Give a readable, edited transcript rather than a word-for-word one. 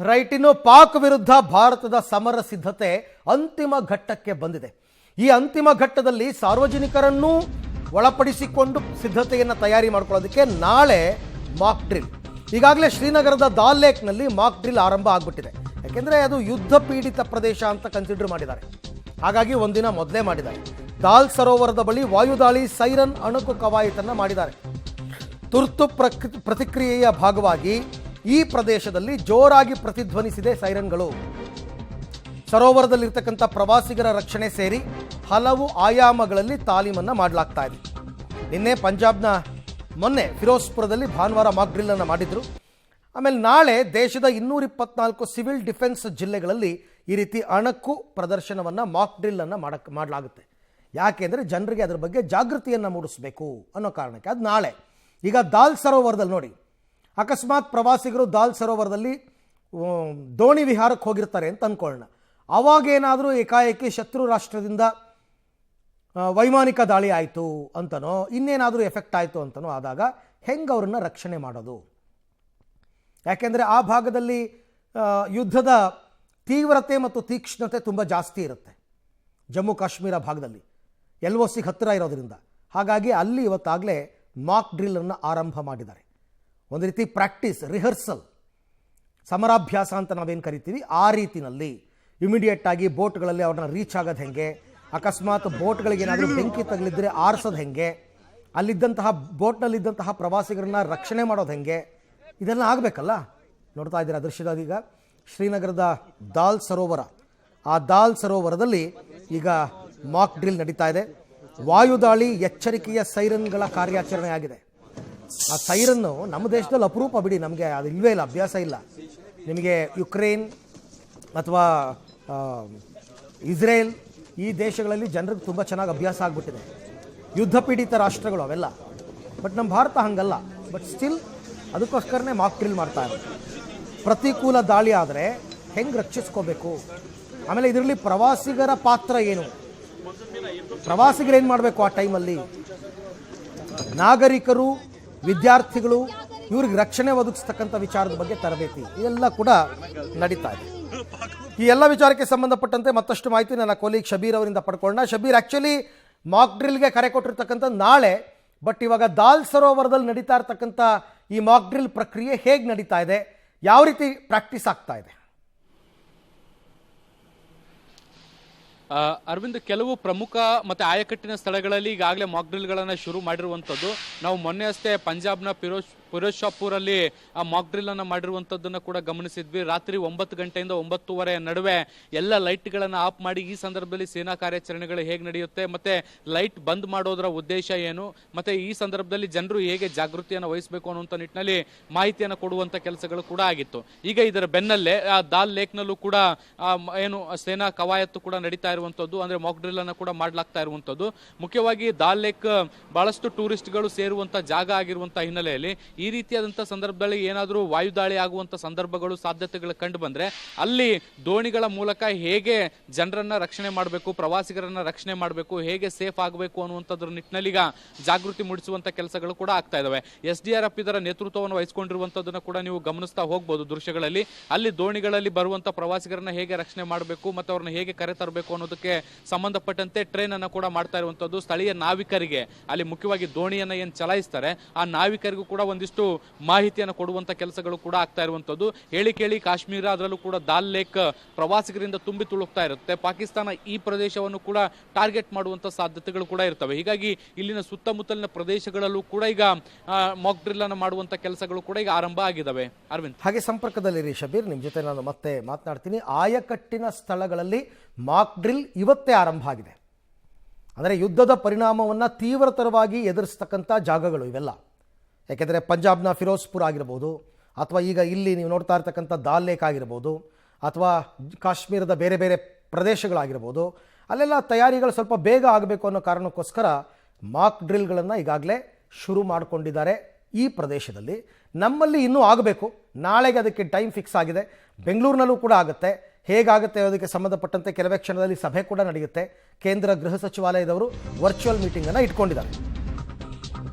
Right, ಇನ್ನು ಪಾಕ್ ವಿರುದ್ಧ ಭಾರತದ ಸಮರ ಸಿದ್ಧತೆ ಅಂತಿಮ ಘಟ್ಟಕ್ಕೆ ಬಂದಿದೆ. ಈ ಅಂತಿಮ ಘಟ್ಟದಲ್ಲಿ ಸಾರ್ವಜನಿಕರನ್ನೂ ಒಳಪಡಿಸಿಕೊಂಡು ಸಿದ್ಧತೆಯನ್ನು ತಯಾರಿ ಮಾಡ್ಕೊಳ್ಳೋದಕ್ಕೆ ನಾಳೆ ಮಾಕ್ ಡ್ರಿಲ್. ಈಗಾಗಲೇ ಶ್ರೀನಗರದ ದಾಲ್ ಲೇಕ್ನಲ್ಲಿ ಮಾಕ್ ಡ್ರಿಲ್ ಆರಂಭ ಆಗಿಬಿಟ್ಟಿದೆ. ಯಾಕೆಂದರೆ ಅದು ಯುದ್ಧ ಪೀಡಿತ ಪ್ರದೇಶ ಅಂತ ಕನ್ಸಿಡರ್ ಮಾಡಿದ್ದಾರೆ. ಹಾಗಾಗಿ ಒಂದಿನ ಮೊದಲೇ ಮಾಡಿದ್ದಾರೆ. ದಾಲ್ ಸರೋವರದ ಬಳಿ ವಾಯುದಾಳಿ ಸೈರನ್ ಅಣುಕು ಕವಾಯತನ್ನು ಮಾಡಿದ್ದಾರೆ. ತುರ್ತು ಪ್ರತಿಕ್ರಿಯೆಯ ಭಾಗವಾಗಿ ಈ ಪ್ರದೇಶದಲ್ಲಿ ಜೋರಾಗಿ ಪ್ರತಿಧ್ವನಿಸಿದೆ ಸೈರನ್ಗಳು. ಸರೋವರದಲ್ಲಿರ್ತಕ್ಕಂಥ ಪ್ರವಾಸಿಗರ ರಕ್ಷಣೆ ಸೇರಿ ಹಲವು ಆಯಾಮಗಳಲ್ಲಿ ತಾಲೀಮನ್ನು ಮಾಡಲಾಗ್ತಾ ಇದೆ. ನಿನ್ನೆ ಮೊನ್ನೆ ಫಿರೋಜ್ಪುರದಲ್ಲಿ ಭಾನುವಾರ ಮಾಕ್ ಡ್ರಿಲ್ ಅನ್ನು ಮಾಡಿದ್ರು. ಆಮೇಲೆ ನಾಳೆ ದೇಶದ 224 ಸಿವಿಲ್ ಡಿಫೆನ್ಸ್ ಜಿಲ್ಲೆಗಳಲ್ಲಿ ಈ ರೀತಿ ಅಣಕು ಪ್ರದರ್ಶನವನ್ನು ಮಾಕ್ ಡ್ರಿಲ್ ಅನ್ನು ಮಾಡಲಾಗುತ್ತೆ. ಯಾಕೆಂದರೆ ಜನರಿಗೆ ಅದರ ಬಗ್ಗೆ ಜಾಗೃತಿಯನ್ನು ಮೂಡಿಸಬೇಕು ಅನ್ನೋ ಕಾರಣಕ್ಕೆ ಅದು ನಾಳೆ. ಈಗ ದಾಲ್ ಸರೋವರದಲ್ಲಿ ನೋಡಿ, ಅಕಸ್ಮಾತ್ ಪ್ರವಾಸಿಗರು ದಾಲ್ ಸರೋವರದಲ್ಲಿ ದೋಣಿ ವಿಹಾರಕ್ಕೆ ಹೋಗಿರ್ತಾರೆ ಅಂತ ಅಂದ್ಕೊಳ್ಳೋಣ. ಅವಾಗೇನಾದರೂ ಏಕಾಏಕಿ ಶತ್ರು ರಾಷ್ಟ್ರದಿಂದ ವೈಮಾನಿಕ ದಾಳಿ ಆಯಿತು ಅಂತನೋ ಇನ್ನೇನಾದರೂ ಎಫೆಕ್ಟ್ ಆಯಿತು ಅಂತನೋ ಆದಾಗ ಹೆಂಗೆ ಅವ್ರನ್ನ ರಕ್ಷಣೆ ಮಾಡೋದು? ಯಾಕೆಂದರೆ ಆ ಭಾಗದಲ್ಲಿ ಯುದ್ಧದ ತೀವ್ರತೆ ಮತ್ತು ತೀಕ್ಷ್ಣತೆ ತುಂಬ ಜಾಸ್ತಿ ಇರುತ್ತೆ. ಜಮ್ಮು ಕಾಶ್ಮೀರ ಭಾಗದಲ್ಲಿ LOCಗೆ ಹತ್ತಿರ ಇರೋದ್ರಿಂದ. ಹಾಗಾಗಿ ಅಲ್ಲಿ ಇವತ್ತಾಗಲೇ ಮಾಕ್ ಡ್ರಿಲ್ಲನ್ನು ಆರಂಭ ಮಾಡಿದ್ದಾರೆ. ಒಂದು ರೀತಿ ಪ್ರಾಕ್ಟೀಸ್, ರಿಹರ್ಸಲ್, ಸಮರಾಭ್ಯಾಸ ಅಂತ ನಾವೇನು ಕರಿತೀವಿ ಆ ರೀತಿಯಲ್ಲಿ ಇಮಿಡಿಯೇಟಾಗಿ ಬೋಟ್ಗಳಲ್ಲಿ ಅವ್ರನ್ನ ರೀಚ್ ಆಗೋದು ಹೆಂಗೆ, ಅಕಸ್ಮಾತ್ ಬೋಟ್ಗಳಿಗೆ ಏನಾದರೂ ಬೆಂಕಿ ತಗಲಿದ್ರೆ ಆರಿಸೋದು ಹೆಂಗೆ, ಅಲ್ಲಿದ್ದಂತಹ ಬೋಟ್ನಲ್ಲಿದ್ದಂತಹ ಪ್ರವಾಸಿಗರನ್ನ ರಕ್ಷಣೆ ಮಾಡೋದು ಹೆಂಗೆ, ಇದೆಲ್ಲ ಆಗಬೇಕಲ್ಲ. ನೋಡ್ತಾ ಇದ್ದೀರಾ ದೃಶ್ಯದಾಗ ಈಗ ಶ್ರೀನಗರದ ದಾಲ್ ಸರೋವರ, ಆ ದಾಲ್ ಸರೋವರದಲ್ಲಿ ಈಗ ಮಾಕ್ ಡ್ರಿಲ್ ನಡೀತಾ ಇದೆ. ವಾಯುದಾಳಿ ಎಚ್ಚರಿಕೆಯ ಸೈರನ್ಗಳ ಕಾರ್ಯಾಚರಣೆ ಆಗಿದೆ. ಆ ಸೈರನ್ನು ನಮ್ಮ ದೇಶದಲ್ಲಿ ಅಪರೂಪ ಬಿಡಿ, ನಮಗೆ ಅದು ಇಲ್ಲವೇ ಇಲ್ಲ, ಅಭ್ಯಾಸ ಇಲ್ಲ. ನಿಮಗೆ ಯುಕ್ರೇನ್ ಅಥವಾ ಇಸ್ರೇಲ್ ಈ ದೇಶಗಳಲ್ಲಿ ಜನರಿಗೆ ತುಂಬ ಚೆನ್ನಾಗಿ ಅಭ್ಯಾಸ ಆಗಿಬಿಟ್ಟಿದೆ, ಯುದ್ಧ ಪೀಡಿತ ರಾಷ್ಟ್ರಗಳು ಅವೆಲ್ಲ. ಬಟ್ ನಮ್ಮ ಭಾರತ ಹಂಗಲ್ಲ. ಬಟ್ ಸ್ಟಿಲ್ ಅದಕ್ಕೋಸ್ಕರನೇ ಮಾಕ್ ಡ್ರಿಲ್ ಮಾಡ್ತಾ ಇರೋದು. ಪ್ರತಿಕೂಲ ದಾಳಿ ಆದರೆ ಹೆಂಗೆ ರಕ್ಷಿಸ್ಕೋಬೇಕು, ಆಮೇಲೆ ಇದರಲ್ಲಿ ಪ್ರವಾಸಿಗರ ಪಾತ್ರ ಏನು, ಪ್ರವಾಸಿಗರು ಏನು ಮಾಡಬೇಕು ಆ ಟೈಮಲ್ಲಿ, ನಾಗರಿಕರು, ವಿದ್ಯಾರ್ಥಿಗಳು, ಇವ್ರಿಗೆ ರಕ್ಷಣೆ ಒದಗಿಸ್ತಕ್ಕಂಥ ವಿಚಾರದ ಬಗ್ಗೆ ತರಬೇತಿ ಇದೆಲ್ಲ ಕೂಡ ನಡೀತಾ ಇದೆ. ಈ ಎಲ್ಲ ವಿಚಾರಕ್ಕೆ ಸಂಬಂಧಪಟ್ಟಂತೆ ಮತ್ತಷ್ಟು ಮಾಹಿತಿ ನನ್ನ ಕೊಲೀಗ್ ಶಬೀರ್ ಅವರಿಂದ ಪಡ್ಕೊಳ್ಳೋಣ. ಶಬೀರ್, ಆ್ಯಕ್ಚುಲಿ ಮಾಕ್ ಡ್ರಿಲ್ಗೆ ಕರೆ ಕೊಟ್ಟಿರ್ತಕ್ಕಂಥ ನಾಳೆ, ಬಟ್ ಇವಾಗ ದಾಲ್ ಸರೋವರದಲ್ಲಿ ನಡೀತಾ ಇರ್ತಕ್ಕಂಥ ಈ ಮಾಕ್ ಡ್ರಿಲ್ ಪ್ರಕ್ರಿಯೆ ಹೇಗೆ ನಡೀತಾ ಇದೆ, ಯಾವ ರೀತಿ ಪ್ರಾಕ್ಟೀಸ್ ಆಗ್ತಾ ಇದೆ? ಅರವಿಂದ್, ಕೆಲವು ಪ್ರಮುಖ ಮತ್ತು ಆಯಕಟ್ಟಿನ ಸ್ಥಳಗಳಲ್ಲಿ ಈಗಾಗಲೇ ಮಾಕ್ ಡ್ರಿಲ್ಗಳನ್ನು ಶುರು ಮಾಡಿರುವಂಥದ್ದು. ನಾವು ಮೊನ್ನೆ ಅಷ್ಟೇ ಪಂಜಾಬ್ನ ಫಿರೋಜ್ಪುರಲ್ಲಿ ಆ ಮಾಕ್ ಡ್ರಿಲ್ ಅನ್ನು ಮಾಡಿರುವಂಥದ್ದನ್ನು ಕೂಡ ಗಮನಿಸಿದ್ವಿ. ರಾತ್ರಿ 9 ಗಂಟೆಯಿಂದ 9:30 ನಡುವೆ ಎಲ್ಲ ಲೈಟ್ಗಳನ್ನು ಆಫ್ ಮಾಡಿ ಈ ಸಂದರ್ಭದಲ್ಲಿ ಸೇನಾ ಕಾರ್ಯಾಚರಣೆಗಳು ಹೇಗೆ ನಡೆಯುತ್ತೆ, ಮತ್ತೆ ಲೈಟ್ ಬಂದ್ ಮಾಡೋದರ ಉದ್ದೇಶ ಏನು, ಮತ್ತೆ ಈ ಸಂದರ್ಭದಲ್ಲಿ ಜನರು ಹೇಗೆ ಜಾಗೃತಿಯನ್ನು ವಹಿಸಬೇಕು ಅನ್ನುವಂಥ ನಿಟ್ಟಿನಲ್ಲಿ ಮಾಹಿತಿಯನ್ನು ಕೊಡುವಂಥ ಕೆಲಸಗಳು ಕೂಡ ಆಗಿತ್ತು. ಈಗ ಇದರ ಬೆನ್ನಲ್ಲೇ ದಾಲ್ ಲೇಕ್ನಲ್ಲೂ ಕೂಡ ಏನು ಸೇನಾ ಕವಾಯತ್ತು ಕೂಡ ನಡೀತಾ ಇರುವಂಥದ್ದು, ಅಂದ್ರೆ ಮಾಕ್ ಡ್ರಿಲ್ ಅನ್ನು ಕೂಡ ಮಾಡಲಾಗ್ತಾ ಇರುವಂಥದ್ದು. ಮುಖ್ಯವಾಗಿ ದಾಲ್ ಲೇಕ್ ಬಹಳಷ್ಟು ಟೂರಿಸ್ಟ್ಗಳು ಸೇರುವಂತ ಜಾಗ ಆಗಿರುವಂತ ಹಿನ್ನೆಲೆಯಲ್ಲಿ ಈ ರೀತಿಯಾದಂತಹ ಸಂದರ್ಭದಲ್ಲಿ ಏನಾದರೂ ವಾಯುದಾಳಿ ಆಗುವಂತ ಸಂದರ್ಭಗಳು, ಸಾಧ್ಯತೆಗಳು ಕಂಡು ಬಂದ್ರೆ ಅಲ್ಲಿ ದೋಣಿಗಳ ಮೂಲಕ ಹೇಗೆ ಜನರನ್ನ ರಕ್ಷಣೆ ಮಾಡಬೇಕು, ಪ್ರವಾಸಿಗರನ್ನ ರಕ್ಷಣೆ ಮಾಡಬೇಕು, ಹೇಗೆ ಸೇಫ್ ಆಗಬೇಕು ಅನ್ನುವಂಥದ್ರ ನಿಟ್ಟಿನಲ್ಲಿ ಈಗ ಜಾಗೃತಿ ಮೂಡಿಸುವಂತ ಕೆಲಸಗಳು ಕೂಡ ಆಗ್ತಾ ಇದಾವೆ. SDRF ಇದರ ನೇತೃತ್ವವನ್ನು ವಹಿಸಿಕೊಂಡಿರುವಂತದನ್ನ ಕೂಡ ನೀವು ಗಮನಿಸ್ತಾ ಹೋಗಬಹುದು ದೃಶ್ಯಗಳಲ್ಲಿ. ಅಲ್ಲಿ ದೋಣಿಗಳಲ್ಲಿ ಬರುವಂತ ಪ್ರವಾಸಿಗರನ್ನ ಹೇಗೆ ರಕ್ಷಣೆ ಮಾಡಬೇಕು ಮತ್ತು ಅವ್ರನ್ನ ಹೇಗೆ ಕರೆ ತರಬೇಕು ಅನ್ನೋದಕ್ಕೆ ಸಂಬಂಧಪಟ್ಟಂತೆ ಟ್ರೈನ್ ಅನ್ನು ಕೂಡ ಮಾಡ್ತಾ ಇರುವಂತದ್ದು. ಸ್ಥಳೀಯ ನಾವಿಕರಿಗೆ ಅಲ್ಲಿ ಮುಖ್ಯವಾಗಿ ದೋಣಿಯನ್ನ ಏನ್ ಚಲಾಯಿಸ್ತಾರೆ ಆ ನಾವಿಕರಿಗೂ ಕೂಡ ಒಂದಿಷ್ಟು ಮಾಹಿತಿಯನ್ನು ಕೊಡುವಂತ ಕೆಲಸಗಳು ಕೂಡ ಆಗ್ತಾ ಇರುವಂತದ್ದು. ಹೇಳಿ ಕೇಳಿ ಕಾಶ್ಮೀರ, ಅದರಲ್ಲೂ ಕೂಡ ದಾಲ್ ಲೇಕ್ ಪ್ರವಾಸಿಗರಿಂದ ತುಂಬಿ ತುಳುಕ್ತಾ ಇರುತ್ತೆ. ಪಾಕಿಸ್ತಾನ ಈ ಪ್ರದೇಶವನ್ನು ಕೂಡ ಟಾರ್ಗೆಟ್ ಮಾಡುವಂತ ಸಾಧ್ಯತೆಗಳು ಕೂಡ ಇರ್ತವೆ. ಹೀಗಾಗಿ ಇಲ್ಲಿನ ಸುತ್ತಮುತ್ತಲಿನ ಪ್ರದೇಶಗಳಲ್ಲೂ ಕೂಡ ಈಗ ಮಾಕ್ ಡ್ರಿಲ್ ಅನ್ನು ಮಾಡುವಂತ ಕೆಲಸಗಳು ಕೂಡ ಈಗ ಆರಂಭ ಆಗಿದ್ದಾವೆ. ಅರವಿಂದ್, ಹಾಗೆ ಸಂಪರ್ಕದಲ್ಲಿ ಶಬೀರ್, ನಿಮ್ಮ ಜೊತೆ ನಾನು ಮತ್ತೆ ಮಾತನಾಡ್ತೀನಿ. ಆಯಕಟ್ಟಿನ ಸ್ಥಳಗಳಲ್ಲಿ ಮಾಕ್ ಡ್ರಿಲ್ ಇವತ್ತೇ ಆರಂಭ ಆಗಿದೆ. ಅಂದರೆ ಯುದ್ಧದ ಪರಿಣಾಮವನ್ನು ತೀವ್ರತರವಾಗಿ ಎದುರಿಸ್ತಕ್ಕಂಥ ಜಾಗಗಳು ಇವೆಲ್ಲ. ಯಾಕೆಂದರೆ ಪಂಜಾಬ್ನ ಫಿರೋಜ್ಪುರ ಆಗಿರ್ಬೋದು, ಅಥವಾ ಈಗ ಇಲ್ಲಿ ನೀವು ನೋಡ್ತಾ ಇರ್ತಕ್ಕಂಥ ದಾಲ್ ಲೇಕ್ ಆಗಿರ್ಬೋದು, ಅಥವಾ ಕಾಶ್ಮೀರದ ಬೇರೆ ಬೇರೆ ಪ್ರದೇಶಗಳಾಗಿರ್ಬೋದು, ಅಲ್ಲೆಲ್ಲ ತಯಾರಿಗಳು ಸ್ವಲ್ಪ ಬೇಗ ಆಗಬೇಕು ಅನ್ನೋ ಕಾರಣಕ್ಕೋಸ್ಕರ ಮಾಕ್ ಡ್ರಿಲ್ಗಳನ್ನು ಈಗಾಗಲೇ ಶುರು ಮಾಡಿಕೊಂಡಿದ್ದಾರೆ ಈ ಪ್ರದೇಶದಲ್ಲಿ. ನಮ್ಮಲ್ಲಿ ಇನ್ನೂ ಆಗಬೇಕು, ನಾಳೆಗೆ ಅದಕ್ಕೆ ಟೈಮ್ ಫಿಕ್ಸ್ ಆಗಿದೆ. ಬೆಂಗಳೂರಿನಲ್ಲೂ ಕೂಡ ಆಗುತ್ತೆ. ಹೇಗಾಗುತ್ತೆ ಅದಕ್ಕೆ ಸಂಬಂಧಪಟ್ಟಂತೆ ಕೆಲವೇ ಕ್ಷಣದಲ್ಲಿ ಸಭೆ ಕೂಡ ನಡೆಯುತ್ತೆ. ಕೇಂದ್ರ ಗೃಹ ಸಚಿವಾಲಯದವರು ವರ್ಚುವಲ್ ಮೀಟಿಂಗನ್ನು ಇಟ್ಕೊಂಡಿದ್ದಾರೆ.